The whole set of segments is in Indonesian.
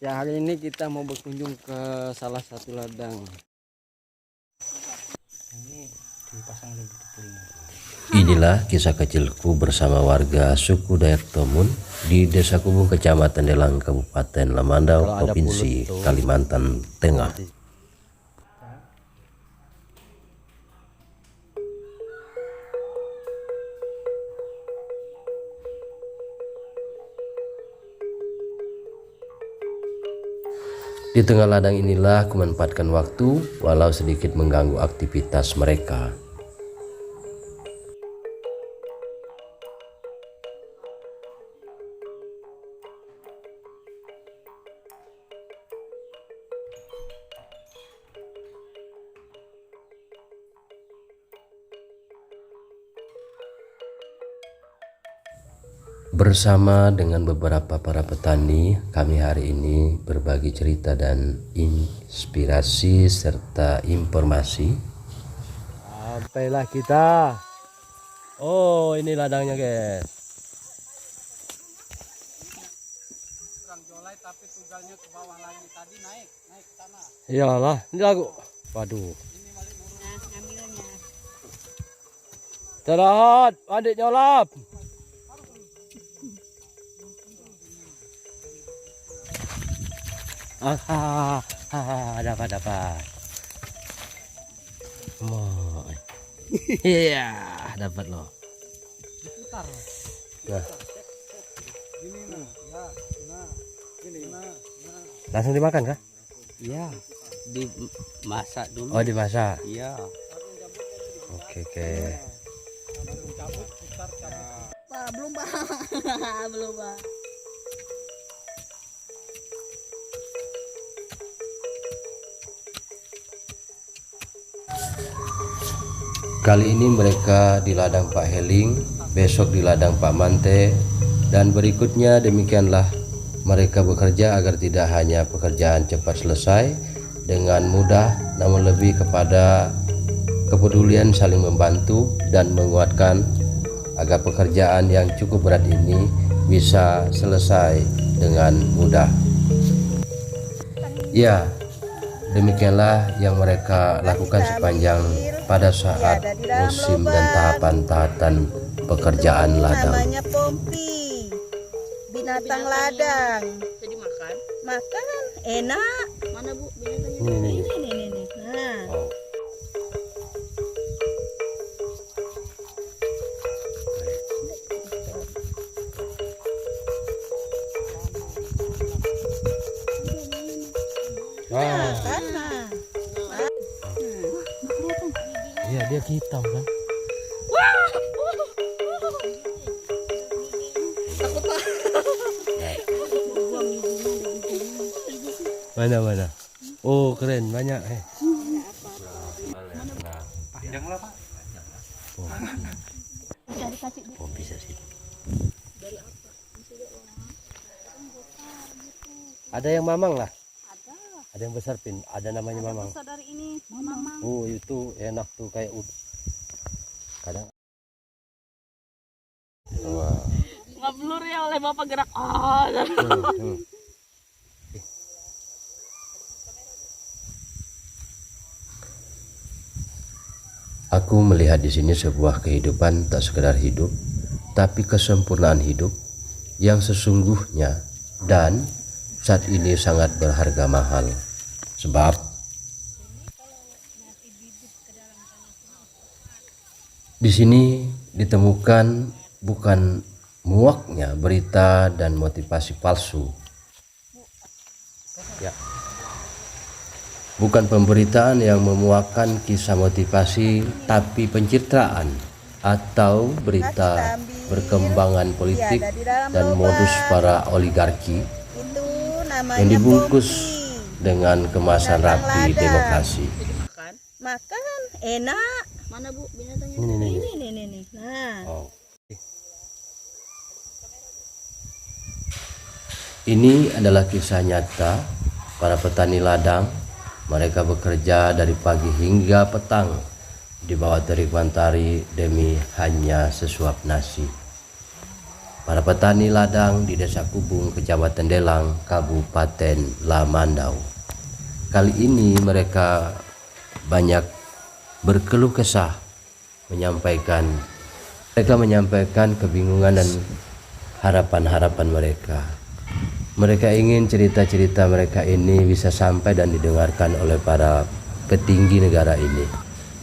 Ya, hari ini kita mau berkunjung ke salah satu ladang. Inilah kisah kecilku bersama warga suku Dayak Tomun di Desa Kubung, Kecamatan Delang, Kabupaten Lamandau, Provinsi Kalimantan Tengah. Di tengah ladang inilah aku memanfaatkan waktu walau sedikit mengganggu aktivitas mereka. Bersama dengan beberapa para petani, kami hari ini berbagi cerita dan inspirasi serta informasi. Sampailah kita. Oh, ini ladangnya, guys. Tapi tugalnya ke bawah lagi, tadi naik ke sana. Iyalah, ini lagu. Waduh. Terahot, adik nyolap. Dapat. Iya, dapat loh. Diputar. Nah, Gini nah, ya, nah, gini nah. langsung dimakan kah? Iya, dimasak dulu. Oh, dimasak. Iya. Oke. Pak, belum Pak. Belum Pak. Kali ini mereka di ladang Pak Heling, besok di ladang Pak Mante, dan berikutnya demikianlah mereka bekerja agar tidak hanya pekerjaan cepat selesai dengan mudah, namun lebih kepada kepedulian saling membantu dan menguatkan agar pekerjaan yang cukup berat ini bisa selesai dengan mudah. Ya, demikianlah yang mereka lakukan sepanjang pada saat musim dan tahapan-tahapan pekerjaan ladang. Namanya pompi, binatang ladang. Jadi makan. Makan enak. Mana Bu binatangnya? Ini. Nah, Oh. kan. Nah. Iya, dia hitam kan? Mana? Oh, keren, banyak. Panjang lah Pak. Oh, bisa sih. Ada yang mamang lah. Ada yang besar pin, ada namanya mamang. Besar dari ini, Mamang. Oh, itu enak tuh kayak kadang. Wah. Ngeblur ya oleh Bapak gerak. Aku melihat di sini sebuah kehidupan tak sekedar hidup, tapi kesempurnaan hidup yang sesungguhnya dan saat ini sangat berharga mahal. Sebab di sini ditemukan bukan muaknya berita dan motivasi palsu. Ya. Bukan pemberitaan yang memuakkan kisah motivasi, tapi pencitraan atau berita perkembangan politik dan modus para oligarki Itu namanya yang dibungkus pompi. dengan kemasan Binatang rapi ladang. demokrasi. Jadi makan. Makan enak. Mana Bu binatangnya? Ini. Ini. Nah, Oh. Ini adalah kisah nyata para petani ladang. Mereka bekerja dari pagi hingga petang di bawah terik matahari demi hanya sesuap nasi. para petani ladang di Desa Kubung, Kecamatan Delang, Kabupaten Lamandau. Kali ini mereka banyak berkeluh kesah, menyampaikan kebingungan dan harapan-harapan mereka. Mereka ingin cerita-cerita mereka ini bisa sampai dan didengarkan oleh para petinggi negara ini.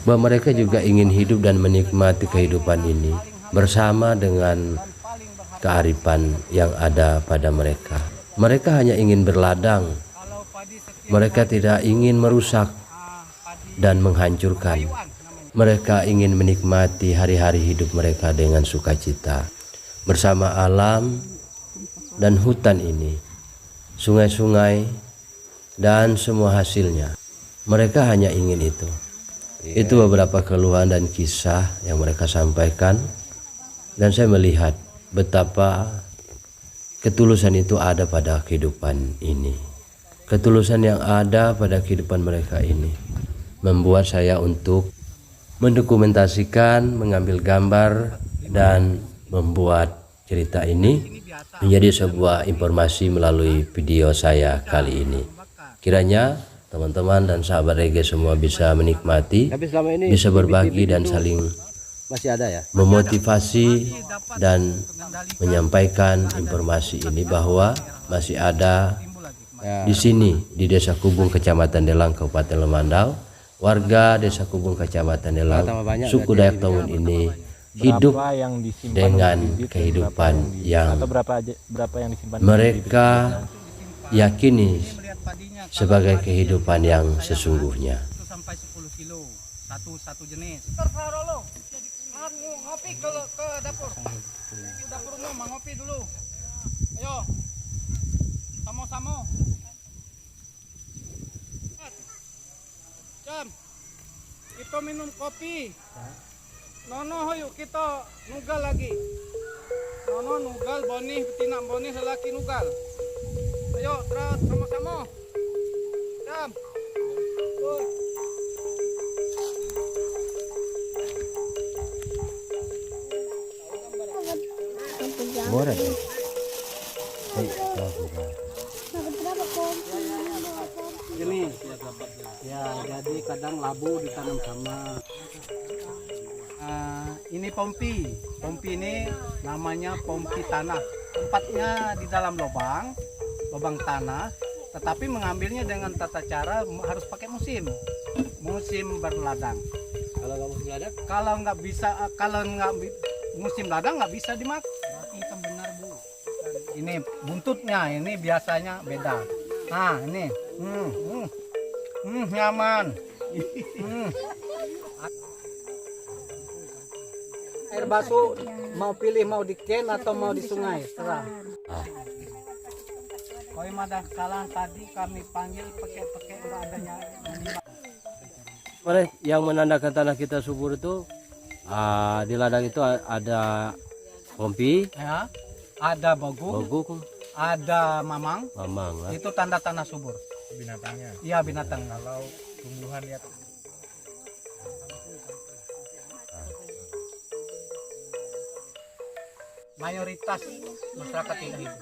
Bahwa mereka juga ingin hidup dan menikmati kehidupan ini bersama dengan kearifan yang ada pada mereka. Mereka hanya ingin berladang. Mereka tidak ingin merusak dan menghancurkan. Mereka ingin menikmati hari-hari hidup mereka dengan sukacita bersama alam dan hutan ini, sungai-sungai dan semua hasilnya. Mereka hanya ingin itu. Itu beberapa keluhan dan kisah yang mereka sampaikan, dan saya melihat betapa ketulusan itu ada pada kehidupan ini. Ketulusan yang ada pada kehidupan mereka ini membuat saya untuk mendokumentasikan, mengambil gambar, dan membuat cerita ini menjadi sebuah informasi melalui video saya kali ini. Kiranya teman-teman dan sahabat reggae semua bisa menikmati, Tapi selama ini bisa berbagi dan saling masih ada ya. memotivasi dan menyampaikan informasi ini bahwa masih ada di sini di Desa Kubung, Kecamatan Delang, Kabupaten Lamandau. Warga Desa Kubung, Kecamatan Delang, suku Dayak Tamun ini hidup yang disimpan dengan di bibit, kehidupan yang atau berapa yang disimpan mereka yakini sebagai kehidupan yang sesungguhnya. 1 sampai 10 kilo satu jenis. Terserah lo. Ngopi ke dapur. Ke dapur mau ngopi dulu. Ayo. Sama-sama. Jam. Kita minum kopi. Nono yuk kita nugal lagi. Nono nugal, Boni, betina Boni, selaki nugal. Ayo terus sama-sama. Jam. Tuh. Boleh. Gini, ya jadi kadang labu ditanam sama. Ini pompi ini namanya pompi tanah. Tempatnya di dalam lubang tanah, tetapi mengambilnya dengan tata cara harus pakai musim berladang. Kalau nggak musim ladang? Kalau nggak musim ladang nggak bisa dimakan. Berarti itu benar Bu. Ini buntutnya ini biasanya beda. Nah ini, nyaman. Air basuh mau pilih mau di ken atau mau di sungai, terserah. Koi madah salah tadi kami panggil pakai nggak adanya. Mana yang menandakan tanah kita subur itu di ladang itu ada pompi, Ya, ada bogu, ada mamang. mamang. Itu tanda tanah subur. binatangnya. Iya binatang. Kalau tumbuhan ya Mayoritas masyarakat tidak hidup.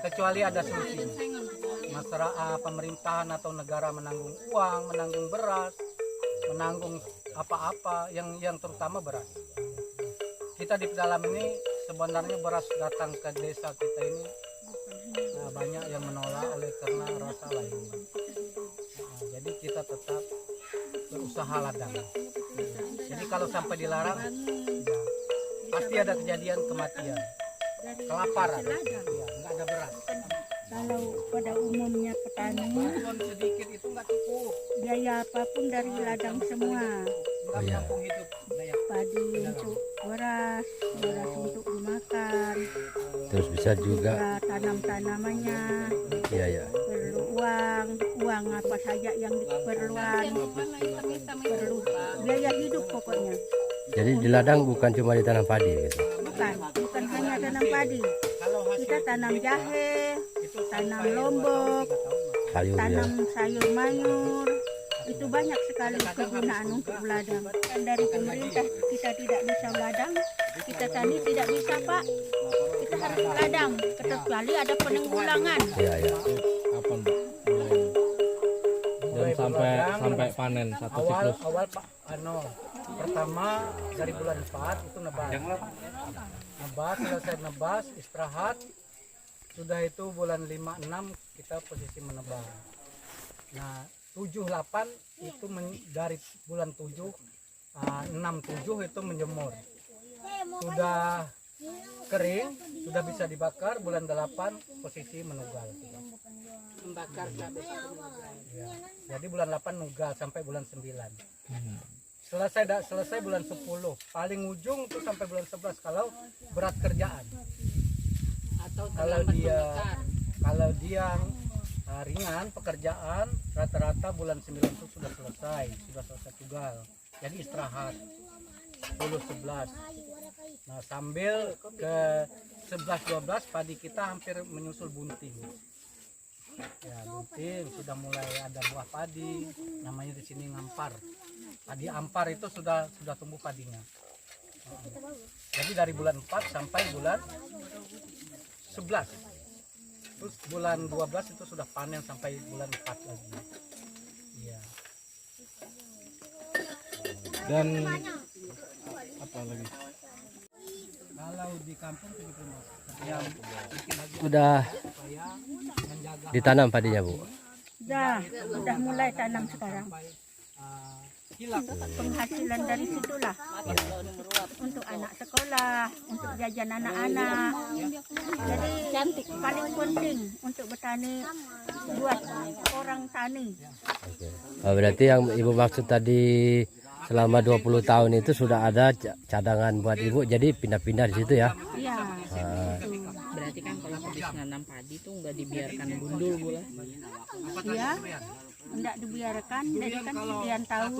Kecuali ada solusi. Masyarakat, pemerintahan atau negara menanggung uang, menanggung beras, menanggung apa-apa yang terutama beras. Kita di dalam ini sebenarnya beras datang ke desa kita ini banyak yang menolak oleh karena rasa lain. Jadi kita tetap berusaha ladang. Jadi kalau sampai dilarang, ya, pasti ada kejadian kematian, kelaparan, ya, nggak ada beras. Kalau pada umumnya petani, Bantuan sedikit itu nggak cukup, biaya apapun dari ladang semua. nggak mampu hidup. Dayak. Padi untuk beras untuk dimakan, Terus bisa juga, juga tanam-tanamannya, ya. perlu uang apa saja yang diperlukan, perlu biaya hidup pokoknya. Jadi di ladang bukan cuma ditanam padi gitu. Bukan hanya tanam padi, kita tanam jahe, tanam lombok, Sayurnya. tanam sayur mayur, itu banyak sekali kegunaan untuk ladang. Dan dari pemerintah kita tidak bisa ladang, kita tani tidak bisa Pak, ladang kecuali ada penanggulangan. Ya, ya. Kapan Bu? Mulainya? Dan sampai panen satu awal siklus. pertama dari bulan 4 itu nebas. Selesai nebas, istirahat. Sudah itu bulan 5 6 kita posisi menebang. Nah, 7 8 itu dari bulan 7 6 7 itu menjemur. Sudah kering, sudah bisa dibakar, bulan 8 posisi menugal. Membakar ya. Jadi bulan 8 nugal sampai bulan 9. Selesai bulan 10. Paling ujung tuh sampai bulan 11 kalau berat kerjaan. Atau kalau dia ringan pekerjaan, rata-rata bulan 9 itu sudah selesai tugal. Jadi istirahat 10 11. Nah, sambil ke 11 12 padi kita hampir menyusul bunting. Ya, bunting sudah mulai ada buah padi, namanya di sini ngampar. Padi ampar itu sudah tumbuh padinya. Jadi dari bulan 4 sampai bulan 11. Terus bulan 12 itu sudah panen sampai bulan 4 lagi. Iya. Dan apa lagi? Kalau di kampung begitu Mas. Yang bikin lagi Sudah supaya menjaga ditanam padinya, Bu. Udah mulai tanam sekarang. hilang. Penghasilan dari situlah untuk anak sekolah, untuk jajan anak-anak. Jadi paling penting untuk bertani buat orang tani. Oh, berarti yang Ibu maksud tadi selama 20 tahun itu sudah ada cadangan buat Ibu, jadi pindah-pindah di situ ya? Iya. Berarti kan kalau habis nanam padi tuh nggak dibiarkan gundul pula. Iya. Enggak dibiarkan, jadi kan sekian tahun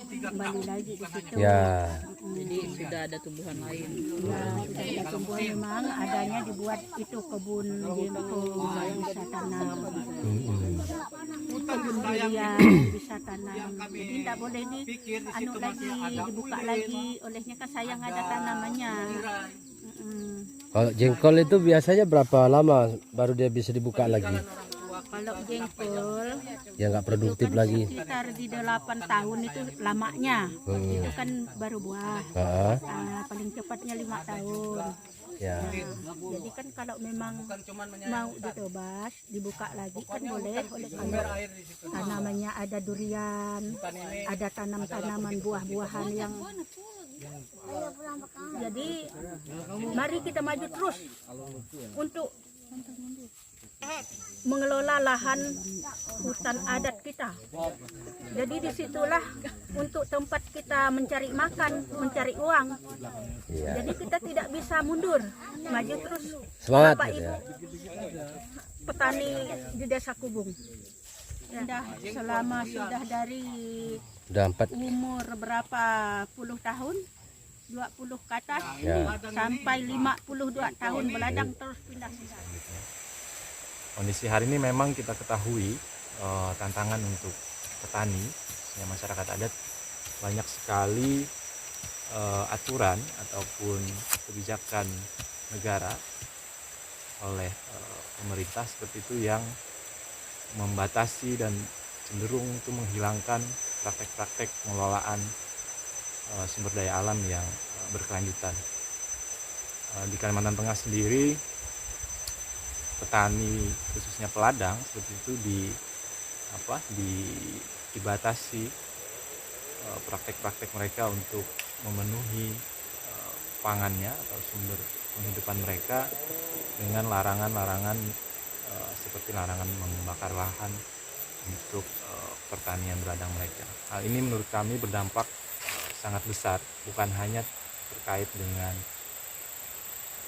kembali lagi di situ. Ya. Jadi sudah ada tumbuhan lain. Ya, sudah ada tumbuhan memang adanya dibuat itu kebun jengkol yang bisa tanam. Kebun durian bisa tanam. Jadi tidak boleh dibuka lagi. Olehnya kan sayang ada tanamannya. Kalau jengkol itu biasanya berapa lama baru dia bisa dibuka lagi? Kalau jengkol Ya nggak produktif lagi. sekitar di 8 tahun itu lamanya. Itu kan baru buah. Paling cepatnya 5 tahun. Ya. Jadi kan kalau memang mau ditebas, dibuka lagi kan boleh. Oleh kalau tanamannya ada durian, ada tanam-tanaman buah-buahan yang jadi mari kita maju terus untuk mengelola lahan hutan adat kita. Jadi disitulah untuk tempat kita mencari makan, mencari uang. Jadi kita tidak bisa mundur, maju terus. Semangat Bapak gitu Ibu ya. petani di Desa Kubung. Sudah dari Udah 4. umur berapa puluh tahun, 20 ke atas, Ya. sampai 52 tahun beladang terus pindah-pindah. Kondisi hari ini memang kita ketahui tantangan untuk petani, ya, masyarakat adat banyak sekali aturan ataupun kebijakan negara oleh pemerintah seperti itu yang membatasi dan cenderung itu menghilangkan praktek-praktek pengelolaan sumber daya alam yang berkelanjutan. Di Kalimantan Tengah sendiri petani khususnya peladang seperti itu dibatasi praktek-praktek mereka untuk memenuhi pangannya atau sumber penghidupan mereka dengan larangan-larangan seperti larangan membakar lahan untuk pertanian beladang mereka. Hal ini menurut kami berdampak sangat besar, bukan hanya terkait dengan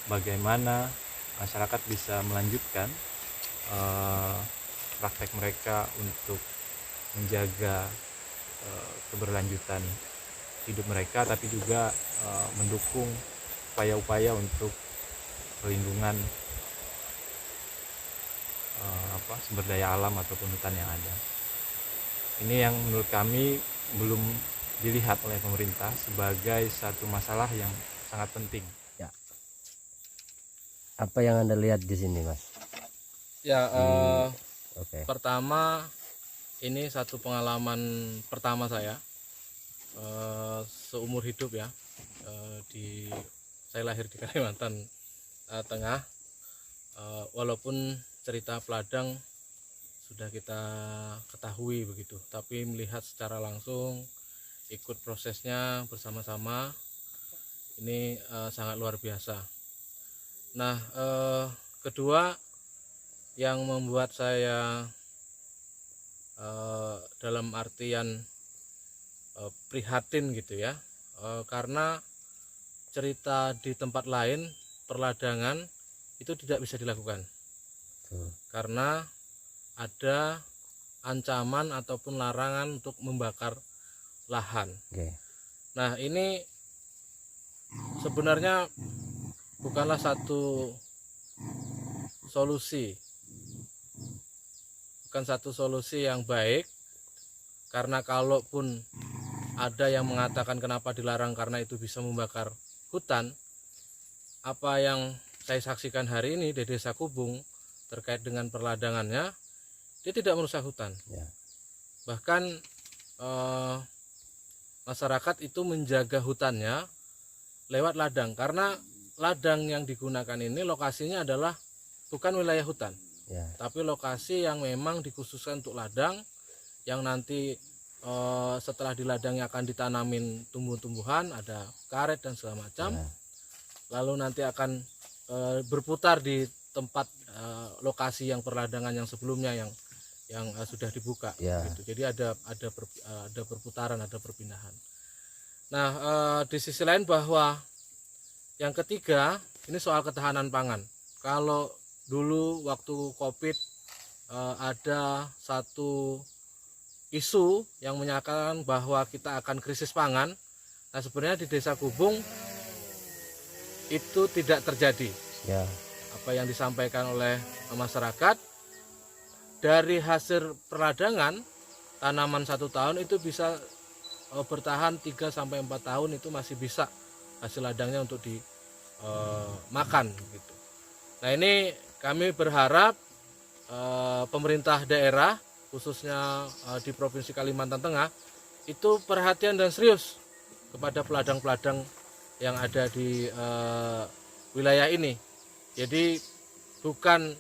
bagaimana masyarakat bisa melanjutkan praktek mereka untuk menjaga keberlanjutan hidup mereka, tapi juga mendukung upaya-upaya untuk perlindungan sumber daya alam ataupun hutan yang ada. Ini yang menurut kami belum dilihat oleh pemerintah sebagai satu masalah yang sangat penting. Apa yang Anda lihat di sini, Mas? Ya, Oke. pertama ini satu pengalaman pertama saya seumur hidup ya. Saya lahir di Kalimantan Tengah. Walaupun cerita peladang sudah kita ketahui begitu, tapi melihat secara langsung, ikut prosesnya bersama-sama, ini sangat luar biasa. Nah, kedua yang membuat saya dalam artian prihatin gitu ya, karena cerita di tempat lain perladangan itu tidak bisa dilakukan karena ada ancaman ataupun larangan untuk membakar lahan. Oke. Nah, ini sebenarnya bukanlah satu solusi, bukan satu solusi yang baik, karena kalaupun ada yang mengatakan kenapa dilarang karena itu bisa membakar hutan, apa yang saya saksikan hari ini di Desa Kubung terkait dengan perladangannya, dia tidak merusak hutan. Ya. Bahkan masyarakat itu menjaga hutannya lewat ladang, karena ladang yang digunakan ini lokasinya adalah bukan wilayah hutan, Ya. tapi lokasi yang memang dikhususkan untuk ladang, yang nanti setelah di ladangnya akan ditanamin tumbuh-tumbuhan, ada karet dan segala macam. Ya. Lalu nanti akan berputar di tempat lokasi yang perladangan yang sebelumnya yang sudah dibuka. Ya. Gitu. Jadi ada perputaran, ada perpindahan. Nah, di sisi lain bahwa yang ketiga ini soal ketahanan pangan. Kalau dulu waktu COVID ada satu isu yang menyatakan bahwa kita akan krisis pangan. Nah, sebenarnya di Desa Kubung itu tidak terjadi. Ya. Apa yang disampaikan oleh masyarakat, dari hasil perladangan tanaman 1 tahun itu bisa bertahan 3-4 tahun, itu masih bisa hasil ladangnya untuk dimakan gitu. Nah, ini kami berharap pemerintah daerah khususnya di Provinsi Kalimantan Tengah itu perhatian dan serius kepada peladang-peladang yang ada di wilayah ini. Jadi bukan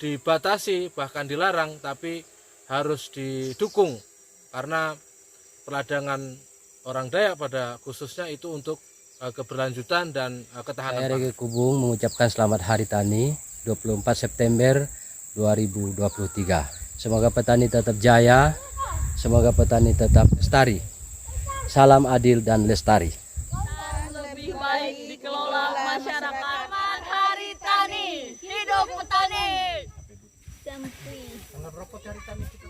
dibatasi bahkan dilarang, tapi harus didukung, karena peladangan orang Dayak pada khususnya itu untuk keberlanjutan dan ketahanan Saya pangan. Regi Kubung mengucapkan selamat Hari Tani 24 September 2023. Semoga petani tetap jaya, semoga petani tetap lestari. Salam adil dan lestari. Lebih baik dikelola masyarakat. Hari Tani, hidup petani. Karena berapa hari tani kita